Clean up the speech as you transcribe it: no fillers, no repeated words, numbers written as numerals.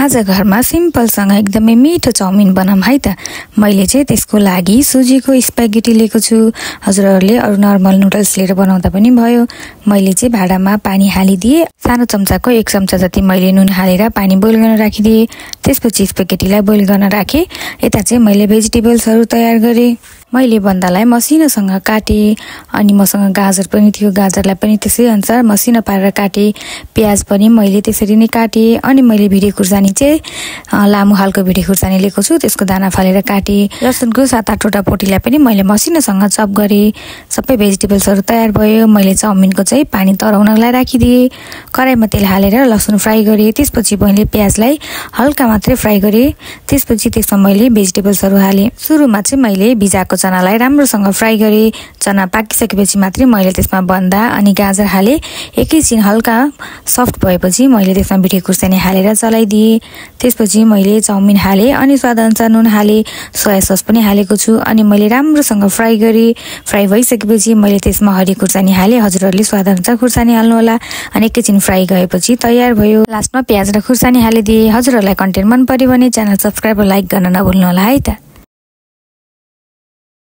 आज घरमा सिम्पलसँग एकदमै मिठो चाउमिन बनाऊँ है त। मैले चाहिँ त्यसको लागि सुजीको स्पागेटी लिएको छु। हजुरहरूले अरू नर्मल नुडल्स लिएर बनाउँदा पनि भयो। मैले चाहिँ भाँडामा पानी हालिदिए। सानो चम्चाको 1 चम्चा जति मैले नुन हालेर पानी बोइल गर्न राखिदिए। त्यसपछि स्पागेटीलाई बोइल गर्न राखे। यता चाहिँ मैले भेजिटेबल्सहरू तयार गरे। मैले बन्दालाई मसिनोसँग काटे अनि मसँग गाजर पनि थियो। गाजरलाई पनि त्यसै अनुसार मसिनो पारेर काटे। प्याज पनि मैले त्यसरी नै काटे अनि मैले भिडे खुर्सानी चाहिँ लामो खालको भिडे खुर्सानी लिएको छु। त्यसको दाना फालेर काटे। लसुनको 7-8 वटा पोटीलाई पनि मैले मसिनोसँग चप गरे। सबै भेजिटेबल्सहरू तयार भयो। मैले चाउमिनको चाहिँ पानी तराउनलाई राखिदिए। कराईमा तेल हालेर लसुन फ्राई गरे। त्यसपछि मैले प्याजलाई हल्का मात्रै फ्राई गरे। त्यसपछि त्यसमा मैले भेजिटेबल्सहरू हाले। सुरुमा चाहिँ मैले भिजाएको चनालाई राम्रोसँग फ्राई गरे। चना पाकिसकेपछि मात्रै मैले त्यसमा बन्दा अनि गाजर हाले। एकैछिन हल्का सफ्ट भएपछि मैले त्यसमा भिडे खुर्सानी हालेर चलाइदिए। त्यसपछि मैले चाउमिन हाले अनि स्वादअनुसार नुन हाले। सोया सस पनि हालेको छु अनि मैले राम्रोसँग फ्राई गरे। फ्राई भइसकेपछि मैले त्यसमा हरियो खुर्सानी हाले। हजुरहरूले स्वादअनुसार खुर्सानी हाल्नु होला। अनि एकैछिन फ्राई गएपछि तयार भयो। लास्टमा प्याज र खुर्सानी हालिदिए। हजुरहरूलाई कन्टेन्ट मन पर्यो भने च्यानल सब्स्क्राइब र लाइक गर्न नभुल्नु होला है त।